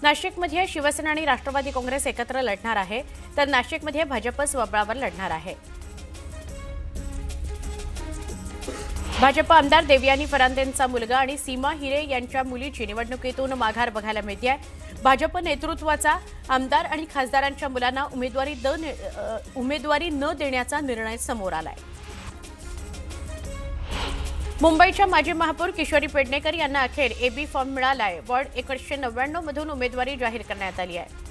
नाशिकमध्ये शिवसेना आणि राष्ट्रवादी काँग्रेस एकत्र लढणार आहे, तर नाशिकमध्ये भाजप स्वबळावर लढणार आहे. भाजप आमदार देवयानी फरांदेंचा मुलगा आणि सीमा हिरे यांच्या मुलीची निवडणुकीतून माघार बघायला मिळते. भाजप नेतृत्वाचा आमदार आणि खासदारांच्या मुलांना उमेदवारी न देण्याचा निर्णय समोर आलाय. मुंबईच्या माजी महापौर किशोरी पेडणेकर यांना अखेर एबी फॉर्म मिळालाय. वॉर्ड 199 मधून उमेदवारी जाहीर करण्यात आली आहे.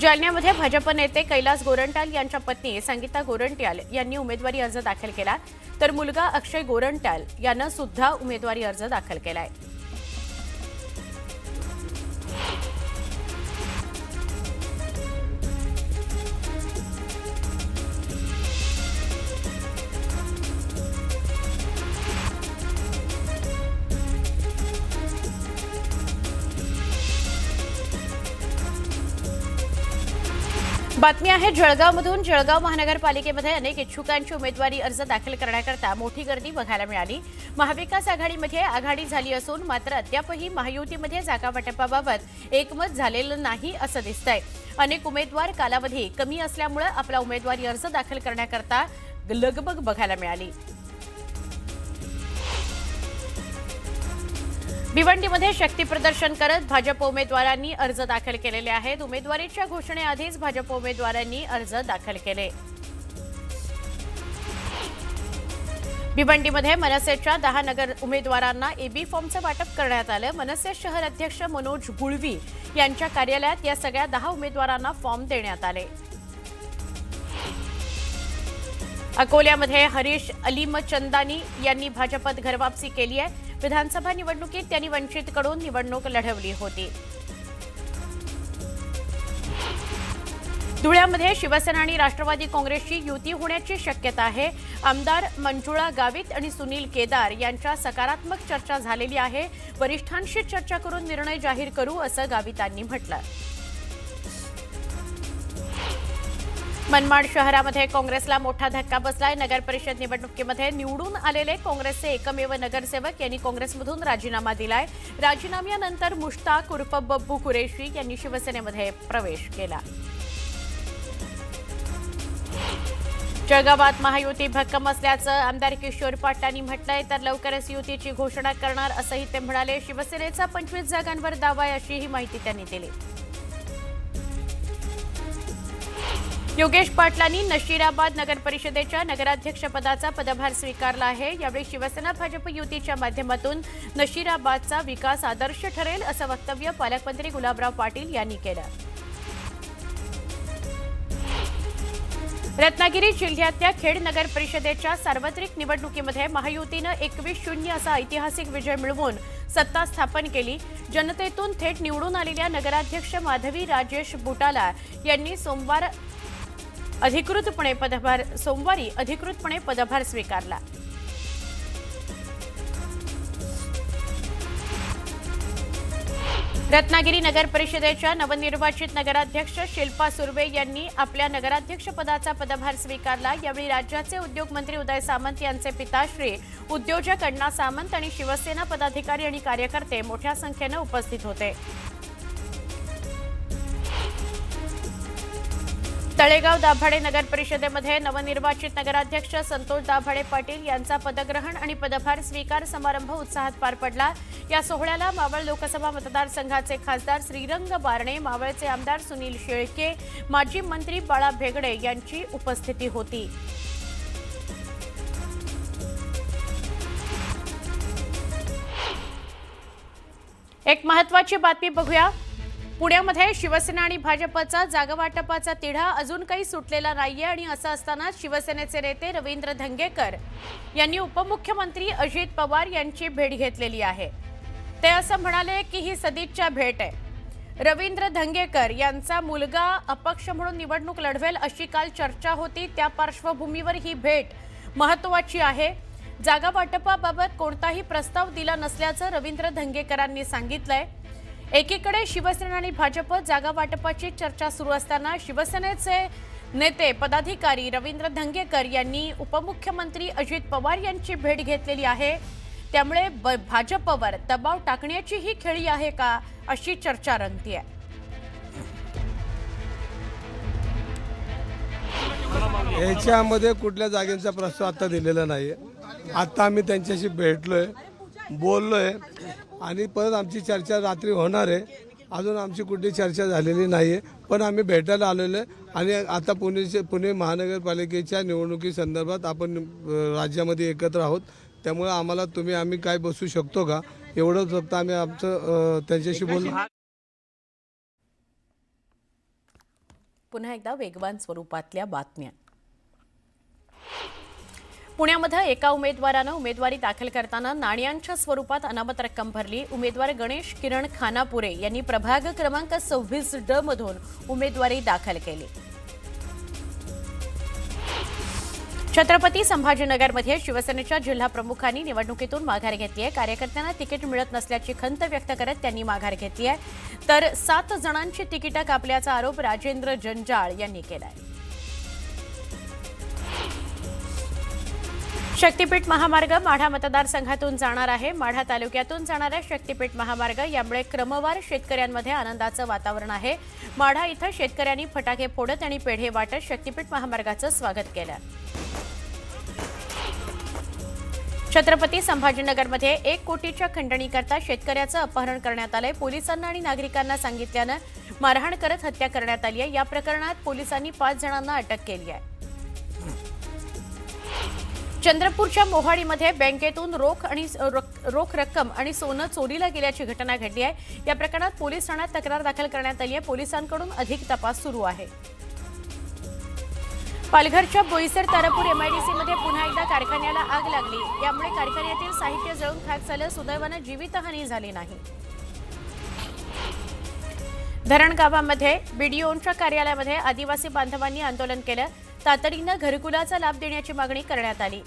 जालन्यामध्ये भाजप नेते कैलास गोरंट्याल यांच्या पत्नी संगीता गोरंट्याल यांनी उमेदवारी अर्ज दाखल केला, तर मुलगा अक्षय गोरंट्याल यानं सुद्धा उमेदवारी अर्ज दाखल केलाय. बातमी आहे जळगावमधून. जळगाव महानगरपालिकेमध्ये अनेक इच्छुकांची उमेदवारी अर्ज दाखल करण्याकरता मोठी गर्दी बघायला मिळाली. महाविकास आघाडीमध्ये आघाडी झाली असून मात्र अद्यापही महायुतीमध्ये जागा वाटपाबाबत एकमत झालेलं नाही असं दिसतंय. अनेक उमेदवार कालावधी कमी असल्यामुळे आपला उमेदवारी अर्ज दाखल करण्याकरता लगबग बघायला मिळाली. भिवंडीमध्ये शक्ती प्रदर्शन करत भाजप उमेदवारांनी अर्ज दाखल केलेले आहेत. उमेदवारीच्या घोषणेआधीच भाजप उमेदवारांनी अर्ज दाखल केले. भिवंडीमध्ये मनसेच्या 10 नगर उमेदवारांना एबी फॉर्मचं वाटप करण्यात आलं. मनसे शहर अध्यक्ष मनोज गुळवी यांच्या कार्यालयात या सगळ्या 10 उमेदवारांना फॉर्म देण्यात आले. अकोल्यामध्ये हरीश अलीमचंदानी यांनी भाजपात घरवापसी केली आहे. विधानसभा निवडणुकीत त्यांनी वंचितकडून निवडणूक लढवली होती. धुळ्यामध्ये शिवसेना आणि राष्ट्रवादी काँग्रेसची युती होण्याची शक्यता आहे. आमदार मंजुळा गावित आणि सुनील केदार यांच्या सकारात्मक चर्चा झालेली आहे. वरिष्ठांशी चर्चा करून निर्णय जाहीर करू असं गावितांनी म्हटलं. मनमाड शहरामध्ये काँग्रेसला मोठा धक्का बसलाय. नगर परिषद निवडणुकीमध्ये निवडून आलेले काँग्रेसचे एकमेव नगरसेवक यांनी काँग्रेसमधून राजीनामा दिलाय. राजीनाम्यानंतर मुश्ताक उर्फ बब्बू कुरेशी यांनी शिवसेनेमध्ये प्रवेश केला. जळगावात महायुती भक्कम असल्याचं आमदार किशोर पाटलांनी म्हटलंय, तर लवकरच युतीची घोषणा करणार असंही ते म्हणाले. शिवसेनेचा 25 जागांवर दावा आहे अशीही माहिती त्यांनी दिली. योगेश पाटलांनी नशिराबाद नगर परिषदेच्या नगराध्यक्षपदाचा पदभार स्वीकारला आहे. यावेळी शिवसेना भाजप युतीच्या माध्यमातून नशिराबादचा विकास आदर्श ठरेल असं वक्तव्य पालकमंत्री गुलाबराव पाटील यांनी केलं. रत्नागिरी जिल्ह्यातल्या खेड नगर परिषदेच्या सार्वत्रिक निवडणुकीमध्ये महायुतीनं 21-0 असा ऐतिहासिक विजय मिळवून सत्ता स्थापन केली. जनतेतून थेट निवडून आलेल्या नगराध्यक्ष माधवी राजेश बुटाला यांनी सोमवारी अधिकृतपणे पदभार स्वीकारला. रत्नागिरी नगर परिषदेच्या नवनिर्वाचित नगराध्यक्ष शिल्पा सुर्वे यांनी आपल्या नगराध्यक्षपदाचा पदभार स्वीकारला. यावेळी राज्याचे उद्योगमंत्री उदय सामंत यांचे पिताश्री उद्योजक अण्णा सामंत आणि शिवसेना पदाधिकारी आणि कार्यकर्ते मोठ्या संख्येने उपस्थित होते. तळेगाव दाभाडे नगर परिषदेमध्ये नवनिर्वाचित नगराध्यक्ष संतोष दाभाडे पाटील यांचा पदग्रहण आणि पदभार स्वीकार समारंभ उत्साहात पार पडला. या सोहळ्याला मावळ लोकसभा मतदारसंघाचे खासदार श्रीरंग बारणे, मावळचे आमदार सुनील शेळके, माजी मंत्री बाळा भेगडे यांची उपस्थिती होती. एक महत्त्वाची बातमी बघूया. पुण्यामध्ये शिवसेना आणि भाजपचा जागावाटपाचा तिढा अजून काही सुटलेला नाहीये आणि असं असताना शिवसेनेचे नेते रवींद्र धंगेकर यांनी उपमुख्यमंत्री अजित पवार यांची भेट घेतलेली आहे. ते असं म्हणाले की ही सदिच्छा भेट आहे. रवींद्र धंगेकर यांचा मुलगा अपक्ष म्हणून निवडणूक लढवेल अशी काल चर्चा होती. त्या पार्श्वभूमीवर ही भेट महत्त्वाची आहे. जागा वाटपाबाबत कोणताही प्रस्ताव दिला नसल्याचं रवींद्र धंगेकरांनी सांगितलंय. एकीकडे शिवसेना आणि भाजप जागा वाटपाची चर्चा सुरू असताना शिवसेनेचे नेते पदाधिकारी रवींद्र धंगेकर यांनी उपमुख्यमंत्री अजित पवार यांची भेट घेतलेली आहे. त्यामुळे भाजपवर दबाव टाकण्याची ही खेळी आहे का, अशी चर्चा रंगतीये. याच्यामध्ये कुठल्या जागेचा प्रस्ताव आता दिलेला नाही आहे. आता आम्ही त्यांच्याशी भेटलोय, बोललोय आणि परत आमची चर्चा रात्री होणार आहे. अजून आमची कुठली चर्चा झालेली नाही आहे, पण आम्ही भेटायला आलेलो आहे. आणि आता पुणे महानगरपालिकेच्या निवडणुकीसंदर्भात आपण राज्यामध्ये एकत्र आहोत, त्यामुळे आम्ही काय बसू शकतो का, एवढंच फक्त आम्ही आमचं त्यांच्याशी बोललो. पुन्हा एकदा वेगवान स्वरूपातल्या बातम्या. पुण्यामध्ये एका उमेदवारानं उमेदवारी दाखल करताना नाण्यांच्या स्वरूपात अनामत रक्कम भरली. उमेदवार गणेश किरण खानापुरे यांनी प्रभाग क्रमांक 26D मधून उमेदवारी दाखल केली. छत्रपती संभाजीनगरमध्ये शिवसेनेच्या जिल्हा प्रमुखांनी निवडणुकीतून माघार घेतली आहे. कार्यकर्त्यांना तिकीट मिळत नसल्याची खंत व्यक्त करत त्यांनी माघार घेतली आहे. तर 7 जणांची तिकीटं कापल्याचा आरोप राजेंद्र जंजाळ यांनी केलाय. शक्तीपीठ महामार्ग माढा मतदारसंघातून जाणार आहे. माढा तालुक्यातून जाणारा शक्तीपीठ महामार्ग, यामुळे क्रमवार शेतकऱ्यांमध्ये आनंदाचं वातावरण आहे. माढा इथं शेतकऱ्यांनी फटाके फोडत आणि पेढे वाटत शक्तीपीठ महामार्गाचं स्वागत केलं. छत्रपती संभाजीनगरमध्ये 1 कोटीच्या खंडणीकरता शेतकऱ्याचं अपहरण करण्यात आलंय. पोलिसांना आणि नागरिकांना सांगितल्यानं मारहाण करत हत्या करण्यात आली आहे. या प्रकरणात पोलिसांनी 5 जणांना अटक केली आहे. चंद्रपूरच्या मोहाडीमध्ये बँकेतून रोख रक्कम आणि सोनं चोरीला गेल्याची घटना घडली आहे. या प्रकरणात पोलीस ठाण्यात तक्रार दाखल करण्यात आली आहे. पोलिसांकडून अधिक तपास सुरू आहे. पालघरच्या बोईसर तारापूर एमआयडीसीमध्ये पुन्हा एकदा कारखान्याला आग लागली. यामुळे कारखान्यातील साहित्य जळून खाक झालं. सुदैवानं जीवितहानी झाली नाही. धरण गावामध्ये बीडीओच्या कार्यालयामध्ये आदिवासी बांधवांनी आंदोलन केलं. तातडीनं घरकुलाचा लाभ देण्याची मागणी करण्यात आली.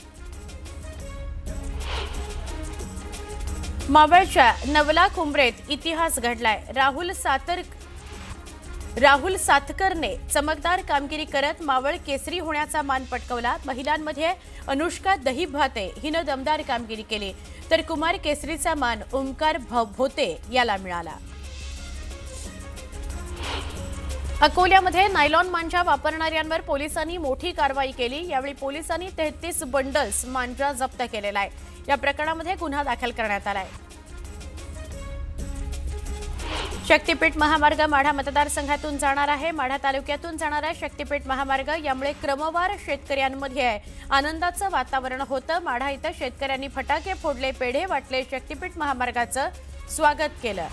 मावळच्या नवला कुंभरेत इतिहास घडलाय. राहुल सातकरने चमकदार कामगिरी करत मावळ केसरी होण्याचा मान पटकावला. महिलांमध्ये अनुष्का दहीभाते हिनं दमदार कामगिरी केली, तर कुमार केसरीचा मान ओमकार भोते याला मिळाला. अकोल्यामध्ये नायलॉन मांजा वापरणाऱ्यांवर पोलिसांनी मोठी कारवाई केली. यावेळी पोलिसांनी 33 बंडल्स मांजा जप्त केलेला आहे. या प्रकरणामध्ये गुन्हा दाखल करण्यात आलाय. शक्तीपीठ महामार्ग माढा मतदारसंघातून जाणार आहे. माढा तालुक्यातून जाणारा शक्तीपीठ महामार्ग, यामुळे क्रमवार शेतकऱ्यांमध्ये आनंदाचं वातावरण होतं. माढा इथं शेतकऱ्यांनी फटाके फोडले, पेढे वाटले, शक्तीपीठ महामार्गाचं स्वागत केलं.